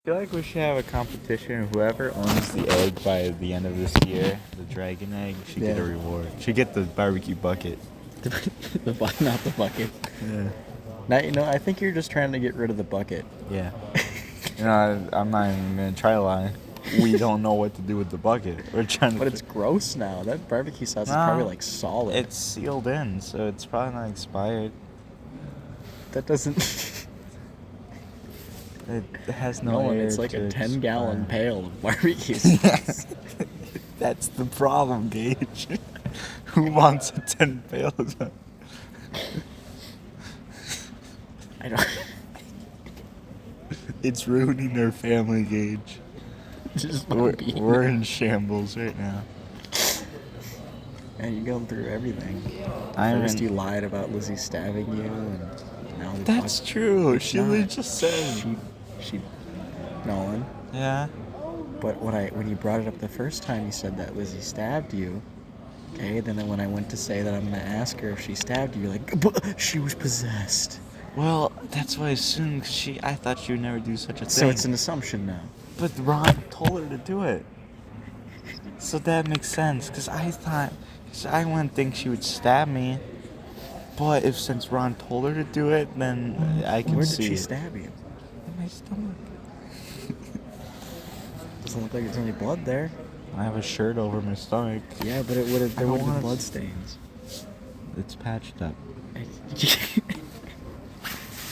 Feel like we should have a competition. Whoever owns the egg by the end of this year, the dragon egg, should get a reward. Should get the barbecue bucket. Not the bucket. Yeah. Now, I think you're just trying to get rid of the bucket. Yeah. I'm not even gonna try to lie. We don't know what to do with the bucket. We're trying to. But it's gross now. That barbecue sauce is probably like solid. It's sealed in, so it's probably not expired. That doesn't. It has no Nolan, air it's like to a 10-gallon expire. pail of barbecue sauce. That's the problem, Gage. Who wants a 10 pails? I don't. It's ruining our family, Gage. Just We're in shambles right now. And you're going through everything. I'm First in- you lied about Lizzie stabbing you, and now the That's bucket- true. It's She not. literally just said. She, Nolan. Yeah. But when you brought it up the first time, you said that Lizzie stabbed you. Okay, then when I went to say that I'm gonna ask her if she stabbed you, you're like, but she was possessed. Well, that's what I assumed. 'Cause I thought she would never do such a thing. So it's an assumption now. But Ron told her to do it. So that makes sense. Cause I wouldn't think she would stab me. But since Ron told her to do it, then I can Where see did she it. stab you? In my stomach. Doesn't look like there's any blood there. I have a shirt over my stomach. Yeah, but there would have don't been wanna- blood stains. It's patched up.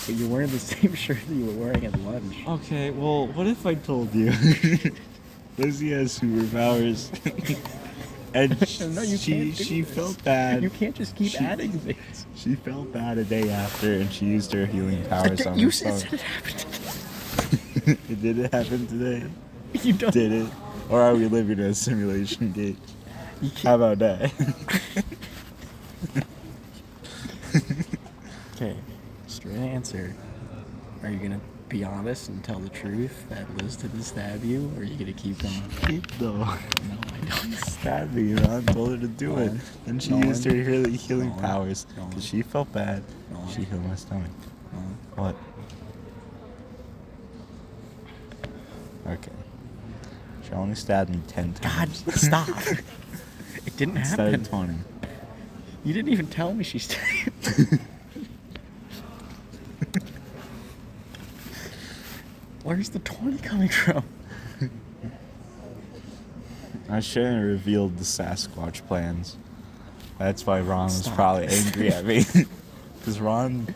But you're wearing the same shirt that you were wearing at lunch. Okay, well, what if I told you Lizzie has superpowers, and No, you can't do she this. felt bad. You can't just keep adding things. She felt bad a day after, and she used her healing powers on You herself. said it happened today. Did it happen today? You don't. Did it? Or are we living in a simulation, Gage? You can't. How about that? Okay, straight answer. Are you gonna be honest and tell the truth that Liz didn't stab you, or are you gonna keep going? No. No, I don't. Stabbed me, Ron told her to do it. Nolan. Then she Nolan. used her healing Nolan. powers. Nolan. Because she felt bad. Nolan. She healed my stomach. No. What? Okay. She only stabbed me 10 God, times. stop. It didn't Instead happen. of 20. You didn't even tell me she stabbed. Where's the 20 coming from? I shouldn't have revealed the Sasquatch plans. That's why Ron was Stop. probably angry at me. Because Ron's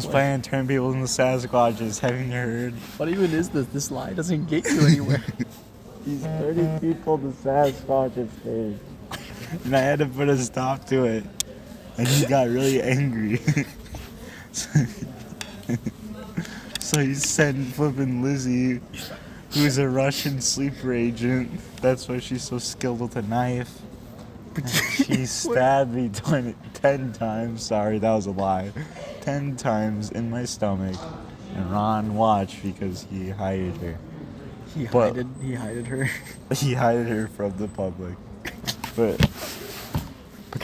planning to turn people into Sasquatches, haven't you heard? What even is this? This lie doesn't get you anywhere. He's turning people to Sasquatches, dude. And I had to put a stop to it. And he got really angry. So he sent flipping Lizzie, who's a Russian sleeper agent. That's why she's so skilled with a knife. She stabbed me 10 times. Sorry, that was a lie. 10 times in my stomach. And Ron watched because he hired her. He But- hided her. He hired her from the public. But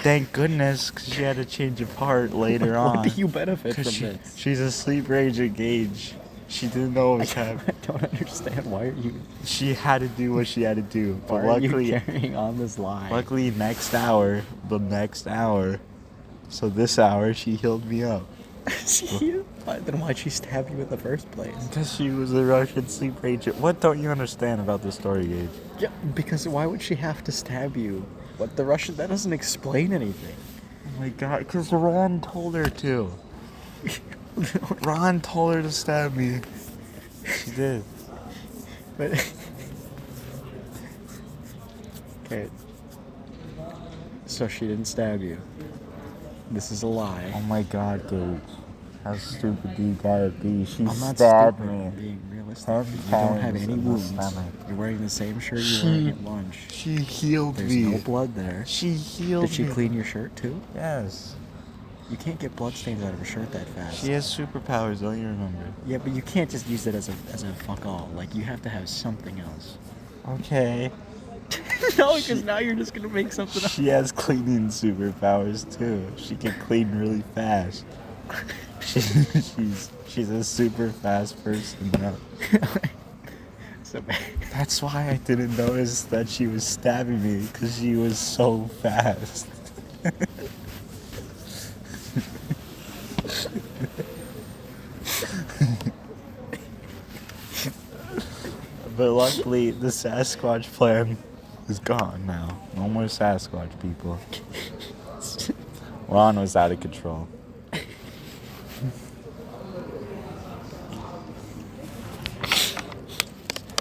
thank goodness, because she had to change of heart later on. What do you benefit from 'Cause this? she's a sleeper agent, Gage. She didn't know what was happening. I don't understand. Why are you? She had to do what she had to do. But Why are luckily, you carrying on this lie? luckily, the next hour, so this hour, she healed me up. Then why'd she stab you in the first place? Because she was a Russian sleeper agent. What don't you understand about the story, Gage? Yeah, because why would she have to stab you? What the Russian? That doesn't explain anything. Oh my god, because Ron told her to. Ron told her to stab me. She did. But okay, so she didn't stab you. This is a lie. Oh my god, Gage. How stupid do you gotta be? She I'm not stabbed stupid. I'm me. being realistic. 10 You don't have times any in the wounds. stomach. You're wearing the same shirt you were wearing at lunch. She healed There's me. no blood there. She healed Did she me. clean your shirt too? Yes. You can't get blood stains out of a shirt that fast. She has superpowers, don't you remember? Yeah, but you can't just use it as a fuck all. Like, you have to have something else. Okay. No, because now you're just gonna make something up. She has cleaning superpowers too. She can clean really fast. She's a super fast person now. So That's why I didn't notice that she was stabbing me, because she was so fast. But luckily, the Sasquatch plan is gone now. No more Sasquatch people. Ron was out of control.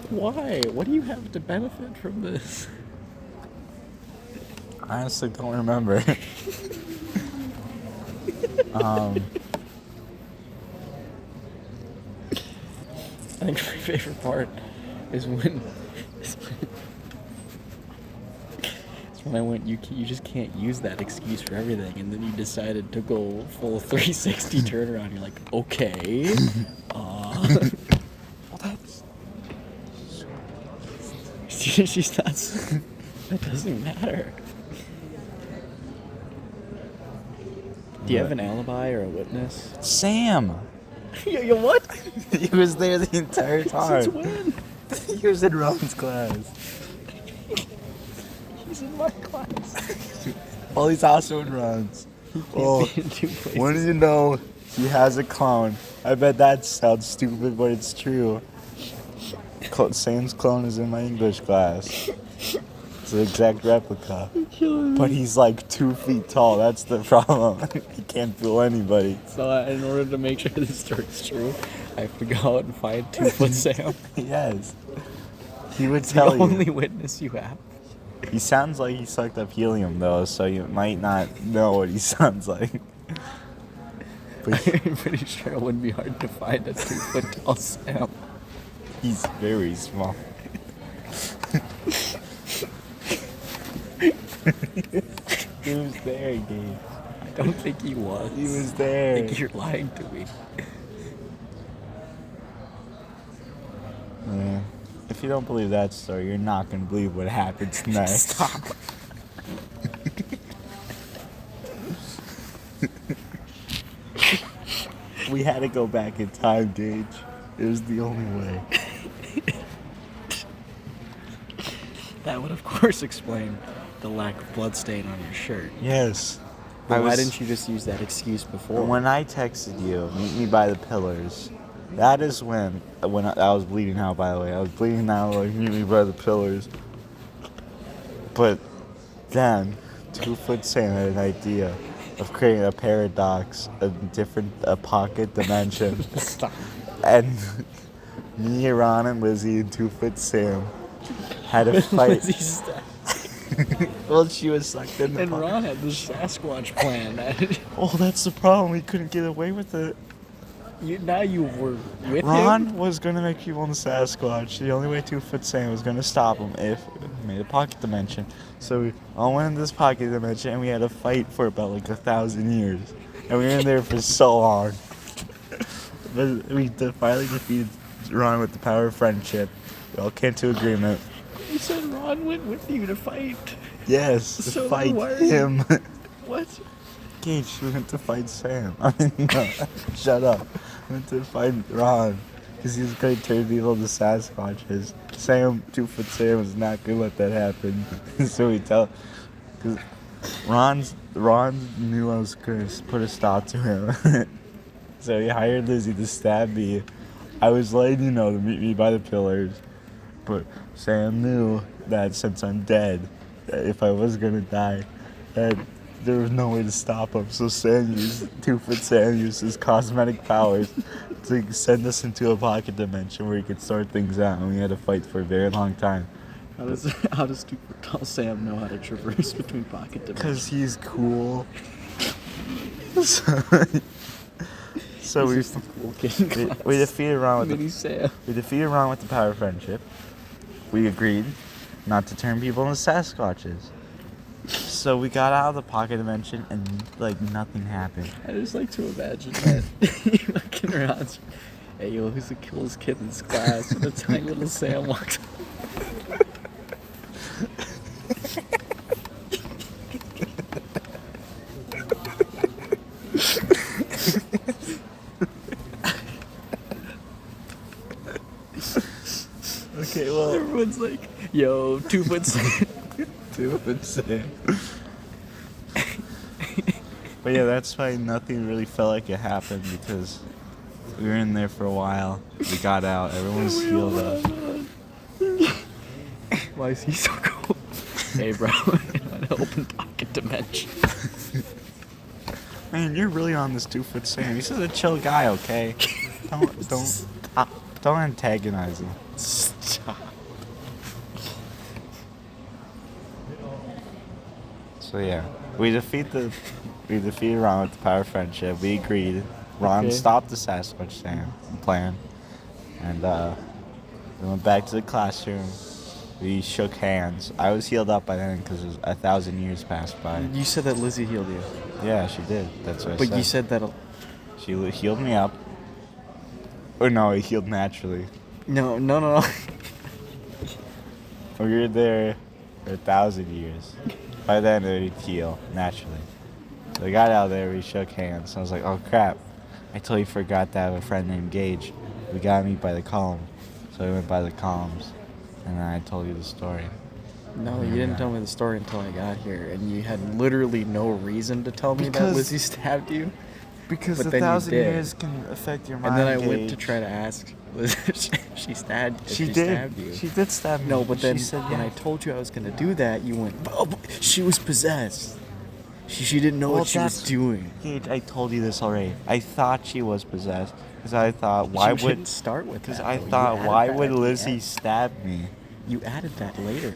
why? What do you have to benefit from this? I honestly don't remember. I think my favorite part is when I went, you just can't use that excuse for everything, and then you decided to go full 360 turnaround. You're like, okay, Well, that's... she's not. That doesn't matter. Do you have an alibi or a witness? Sam! You what? He was there the entire time. Since when? He was in Ron's class. He's in my class. Well, he's also in Ron's. Well, Be in two places. when did you know he has a clone? I bet that sounds stupid, but it's true. Sam's clone is in my English class. It's an exact replica. But he's like 2 feet tall. That's the problem. He can't fool anybody. So in order to make sure this story's true, I have to go out and find 2-foot Sam. Yes. He would The tell you. only witness you have. He sounds like he sucked up helium, though, so you might not know what he sounds like. But I'm pretty sure it wouldn't be hard to find a 2-foot tall Sam. he's very small. He was there, Gage. I don't think he was. He was I there. think you're lying to me. Yeah. If you don't believe that story, you're not going to believe what happens next. Stop. We had to go back in time, Gage. It was the only way. That would, of course, explain the lack of bloodstain on your shirt. Yes. But why didn't you just use that excuse before? When I texted you, meet me by the pillars, that is when I was bleeding out, by the way. I was bleeding out, like, meet me by the pillars. But then, 2-foot Sam had an idea of creating a paradox, a pocket dimension. Stop. And me, Ron, and Lizzie and 2-foot Sam had a fight. Lizzie's stabbed. Well, she was sucked in the And pocket. Ron had this Sasquatch plan. Oh, that's the problem. We couldn't get away with it. Now you were with him? Ron was going to make people in the Sasquatch. The only way 2-foot Sam was going to stop him if he made a pocket dimension. So we all went in this pocket dimension and we had to fight for about like 1,000 years. And we were in there for so long. But we finally defeated Ron with the power of friendship. We all came to agreement. You said Ron went with you to fight. Yes, to So fight why are him. What? Gage, we went to fight Sam. I mean, no, shut up. We went to fight Ron. Because he was going to turn people into Sasquatches. Sam, 2-foot Sam, was not going to let that happen. So we tell... Because Ron knew I was going to put a stop to him. So he hired Lizzie to stab me. I was letting you know to meet me by the pillars. But Sam knew that since I'm dead, that if I was going to die, that there was no way to stop him. So 2-foot Sam used his cosmetic powers to send us into a pocket dimension where he could sort things out, and we had to fight for a very long time. How does 2-foot tall Sam know how to traverse between pocket dimensions? Because he's cool. So He's just a cool kid in class. we defeated Ron with Mini Sam. We defeated Ron with the power of friendship. We agreed not to turn people into Sasquatches. So we got out of the pocket dimension and like nothing happened. I just like to imagine that you looking around. Hey, yo, who's the coolest kid in this class? And a tiny little Sam walks. Okay, well, Everyone's like, yo, 2 foot Sam. 2 foot Sam. But yeah, that's why nothing really felt like it happened, because we were in there for a while. We got out. Everyone's healed up. Why is he so cool? Hey, bro, an open pocket dimension. Man, you're really on this 2 foot Sam. He's just a chill guy, okay? Don't antagonize him. Stop. So yeah, we defeated Ron with the power of friendship. We agreed. Ron stopped the Sasquatch Sam plan, and we went back to the classroom. We shook hands. I was healed up by then because 1,000 years passed by. You said that Lizzie healed you. Yeah, she did. That's what I said. But you said that... She healed me up. Or no, he healed naturally. No. We were there for 1,000 years. By then, it would heal naturally. So we got out there, we shook hands. I was like, oh crap, I totally forgot to have a friend named Gage. We gotta meet by the column. So we went by the columns, and then I told you the story. No, you didn't tell me the story until I got here, and you had literally no reason to tell me that Lizzie stabbed you. Because But 1,000 then you did. years can affect your mind. And then I went Gage. to try to ask Lizzie if she stabbed She did. stabbed you. She did stab me. No, but then she said when I told you I was gonna do that, you went, "Oh, but she was possessed. She didn't know what she was doing." Gage, I told you this already. I thought she was possessed because I thought, why You would? didn't start with Because that, I though. You thought, added why that would at the Lizzie end. stab me? You added that later.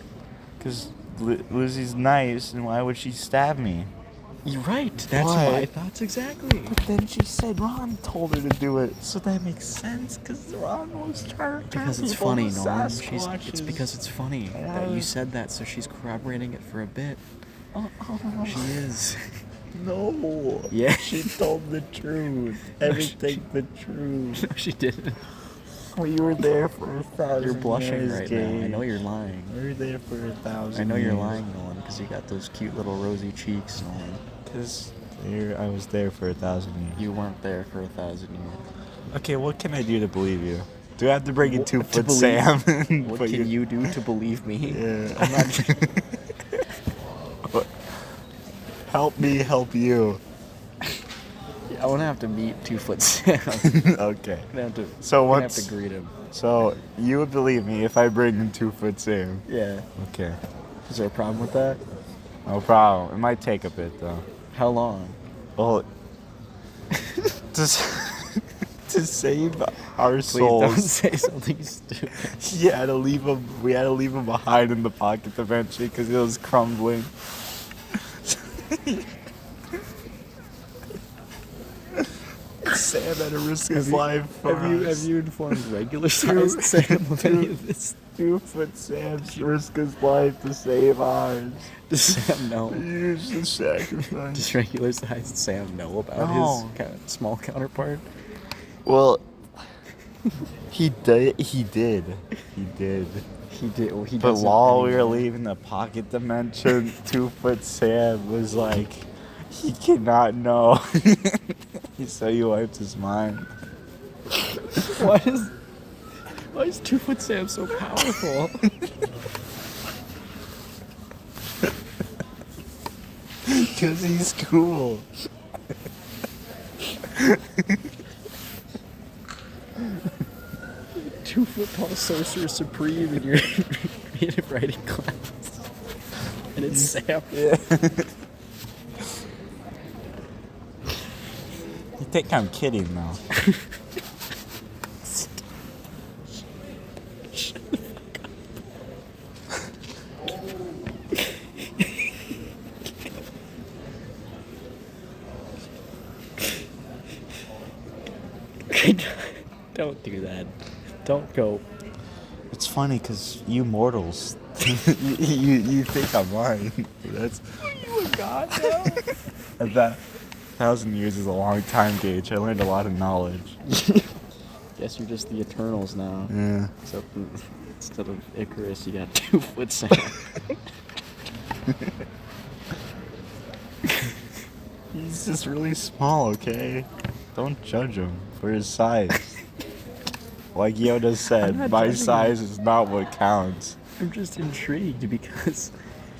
Because Lizzie's nice, and why would she stab me? You're right. That's Why? my thoughts exactly. But then she said Ron told her to do it, so that makes sense. Because Ron was trying to Because it's people funny, with Nolan. Sasquatches. It's because it's funny that you said that, so she's corroborating it for a bit. She is. No. Yeah. She told the truth. Everything the truth. No, she didn't. We were there for 1,000 You're blushing years, right now. I Gage. know you're lying. We were there for 1,000 I know you're years. lying, Nolan, because you got those cute little rosy cheeks, Nolan. Because I was there for 1,000 years. You weren't there for 1,000 years. Okay, what can I do to believe you? Do I have to bring in 2 To foot believe- Sam? What can you do to believe me? Yeah. I'm not. What? Help me help you. I want to have to meet 2 foot Sam. Okay. I have to. So I'm gonna have what's- to greet him. So you would believe me if I bring in 2 foot Sam? Yeah. Okay. Is there a problem with that? No problem. It might take a bit though. How long? Well, to save our Please don't souls, say something stupid. we had to leave him behind in the pocket eventually because it was crumbling. Sam had to risk his life for Have us. you informed regular sized Sam of any of this? 2 foot Sam's risk his life to save ours. Does Sam know? Use the sacrifice. Does regular sized Sam know about No. his small counterpart? Well, he did. He did. He did. Well, he But doesn't while we were anymore. leaving the pocket dimension, 2 foot Sam was like, he cannot know. So he wiped his mind. Why is 2 foot Sam so powerful? Because he's cool. Two foot tall sorcerer supreme in your creative writing class. And it's Sam. Yeah. You think I'm kidding though? Don't do that. Don't go. It's funny because you mortals, you think I'm lying. That's You a god now? that 1,000 years is a long time, Gage. I learned a lot of knowledge. Guess you're just the Eternals now. Yeah. Except instead of Icarus, you got 2 foot Sam. He's just really small, okay? Don't judge him for his size. Like Yoda I'm said, not my judging size is not what counts. I'm just intrigued because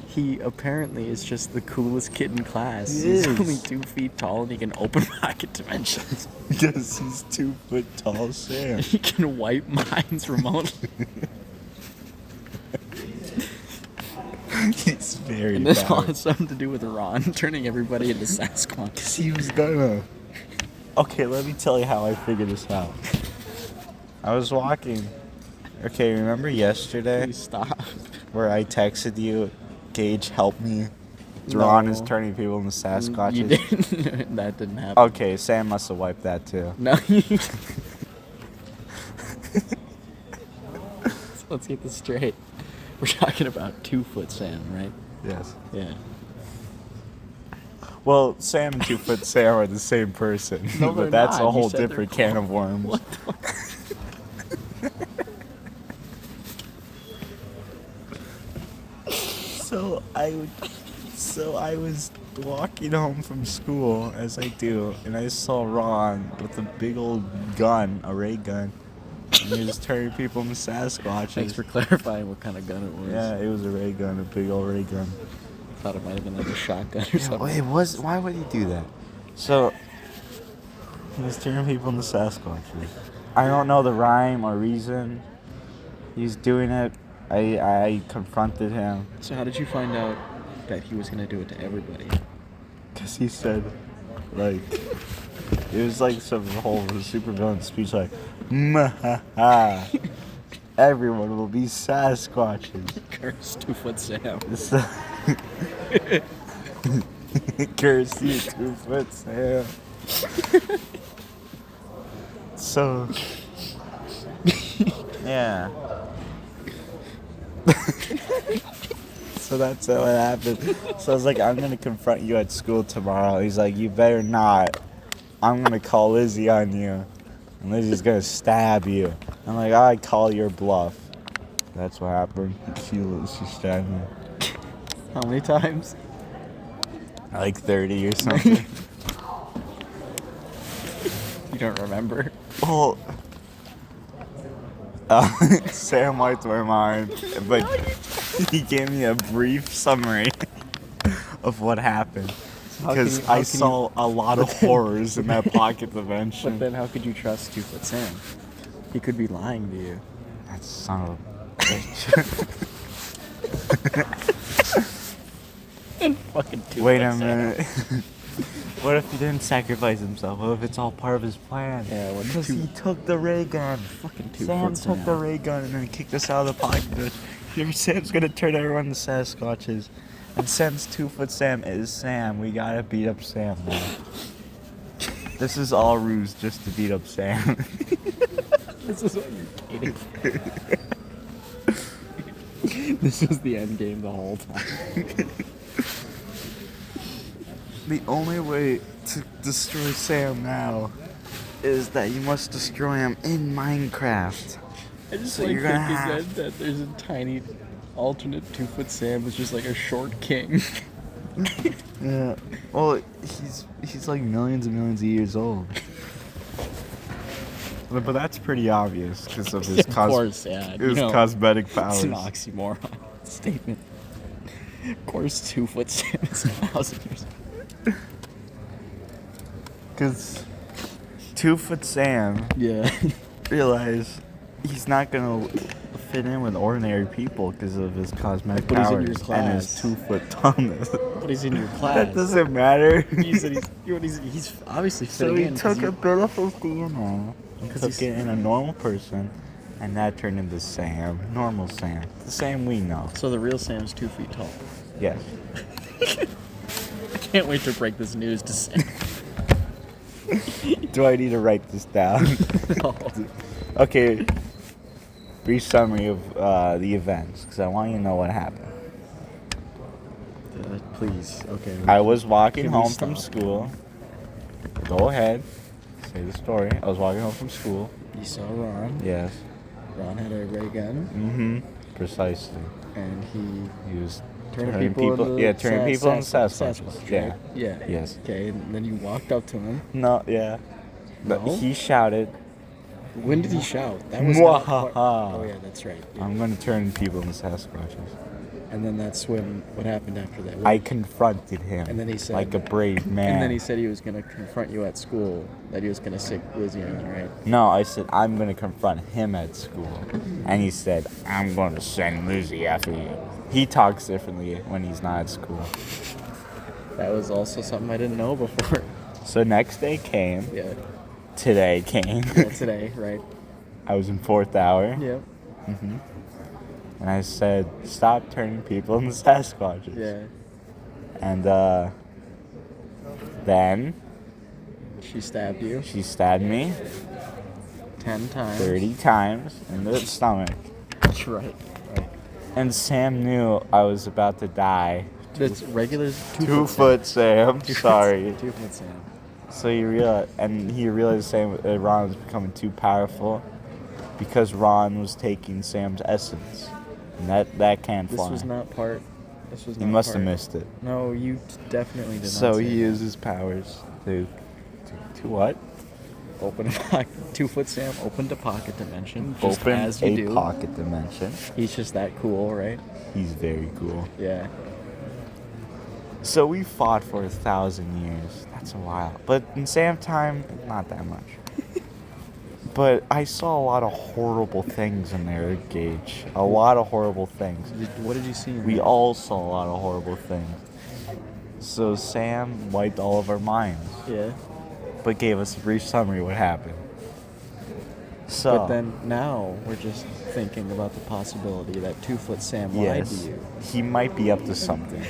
he apparently is just the coolest kid in class. He He's is. only 2 feet tall and he can open pocket dimensions. Because he's 2 foot tall Sam. He can wipe minds remotely. He's very And this all bad. has something to do with Ron turning everybody into Sasquatch. 'Cause he was gonna. Okay, let me tell you how I figured this out. I was walking. Okay, remember yesterday Please stop. where I texted you, Gage, help me? Ron is No. turning people into You Sasquatches. didn't. That didn't happen. Okay, Sam must have wiped that too. No. So let's get this straight. We're talking about 2 foot Sam, right? Yes. Yeah. Well, Sam and 2 foot Sam are the same person. No, but they're that's not. a You whole said they're different can of worms. What the? So I was walking home from school, as I do, and I saw Ron with a big old gun, a ray gun, and he was turning people into Sasquatches. Thanks for clarifying what kind of gun it was. Yeah, it was a ray gun, a big old ray gun. I thought it might have been like a shotgun or something. Why would he do that? So he was turning people into Sasquatches. I don't know the rhyme or reason. He's doing it. I confronted him. So how did you find out that he was gonna do it to everybody? Because he said, like, it was like some whole supervillain speech, like, "Mah-ha-ha, everyone will be Sasquatches." Curse 2 foot Sam. So, curse you, 2 foot Sam. So, yeah. So that's what happened. So I was like, I'm gonna confront you at school tomorrow. He's like, you better not. I'm gonna call Lizzie on you. And Lizzie's gonna stab you. I'm like, I call your bluff. That's what happened. She stabbed me. How many times? Like 30 or something. You don't remember? Well, Sam wiped my mind, but he gave me a brief summary of what happened. How can Because you- how I can saw a lot of horrors in that pocket But dimension. then how could you trust 2 foot Sam? He could be lying to you. That son of a bitch. Fucking 2 Wait foot a Sam. minute. What if he didn't sacrifice himself? What if it's all part of his plan? Yeah, what Because two- he took the ray gun. Fucking 2 Sam foot took Sam. the ray gun and then kicked us out of the pocket. Here, Sam's gonna turn everyone into Sasquatches. And since 2 foot Sam is Sam, we gotta beat up Sam now. This is all ruse just to beat up Sam. This is what you're waiting for. This was the end game the whole time. The only way to destroy Sam now is that you must destroy him in Minecraft. I just So like you're gonna thinking have- that there's a tiny alternate 2 foot Sam who's just like a short king. Yeah. Well, he's like millions and millions of years old. But that's pretty obvious because of his, Of course, yeah. his cosmetic powers. It's an oxymoron statement. Of course, 2 foot Sam is 1,000 years old. Because 2 foot Sam Yeah. realized he's not gonna fit in with ordinary people because of his cosmetic But he's in powers your and his class. 2 foot tallness. But he's in your class. That doesn't matter. He's obviously So fitting he in 'cause took a bit of his DNA and 'Cause took he's- it in a normal person, and that turned into Sam, normal Sam, the Sam we know. So the real Sam's 2 feet tall. Yes. I can't wait to break this news to Sam. Do I need to write this down? No. Okay. Brief summary of the events, because I want you to know what happened. Please. Okay. I was walking Can we home from stop? school. Go ahead. Say the story. I was walking home from school. You saw Ron. Yes. Ron had a ray gun, Mm-hmm. Precisely. and He was turning people into yeah, turning people into Sasquatch, Sasquatch. right? Yeah. Yeah. Yes. Okay, and then you walked up to him. No, yeah. But No? he shouted, When did he shout? That was not part... Mwahaha. Oh yeah, that's right. Yeah. I'm gonna turn people into Sasquatches. And then that's when what happened after that? I confronted him. And then he said, like a brave man. And then he said he was gonna confront you at school. That he was gonna sick Lizzie on you, right? No, I said I'm gonna confront him at school, and he said I'm gonna send Lizzie after you. He talks differently when he's not at school. That was also something I didn't know before. So next day came. Yeah. Today came. Yeah, today, right? I was in 4th hour. Yep. Mm-hmm. And I said, stop turning people into Sasquatches. Yeah. And then She stabbed you she stabbed me 10 times. 30 times in the stomach. That's right. And Sam knew I was about to die. That's regular 2-foot Sam. Sorry. 2-foot Sam. So he realized Sam Ron was becoming too powerful because Ron was taking Sam's essence. And that can't fly. This was not part. This was not. You must have part. missed it. No, you definitely did not. So say he that. used his powers to what? Open a pocket. 2-foot Sam opened a pocket dimension. Just Open as you a do. pocket dimension. He's just that cool, right? He's very cool. Yeah. So we fought for 1,000 years. That's a while. But in Sam time, not that much. But I saw a lot of horrible things in there, Gage. A lot of horrible things. What did you see? We all saw a lot of horrible things. So Sam wiped all of our minds, Yeah. but gave us a brief summary of what happened. So, But then now we're just thinking about the possibility that 2-foot Sam lied to yes, you. he might be up to something.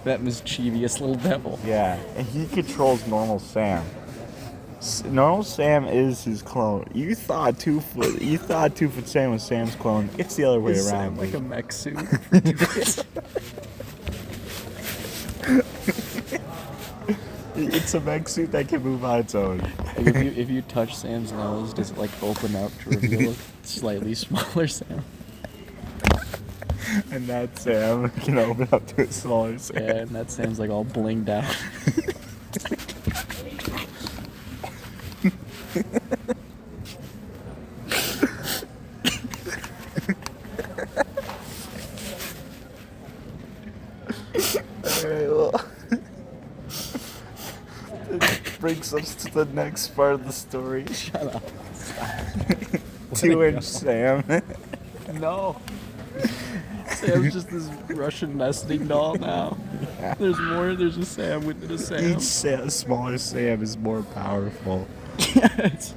That mischievous little devil. Yeah, and he controls normal Sam. Normal Sam is his clone. You thought 2-foot Sam was Sam's clone. It's the other way Is around. Sam like a mech suit? It's a mech suit that can move on its own. Like if you touch Sam's nose, does it like open up to reveal a slightly smaller Sam? And that Sam can open up to a smaller Sam. Yeah, and that Sam's like all blinged out. Alright, well. That brings us to the next part of the story. Shut up. 2-inch Sam. No. Sam's just this Russian nesting doll now. There's more. There's a Sam within a Sam. Each smaller Sam is more powerful. Yes.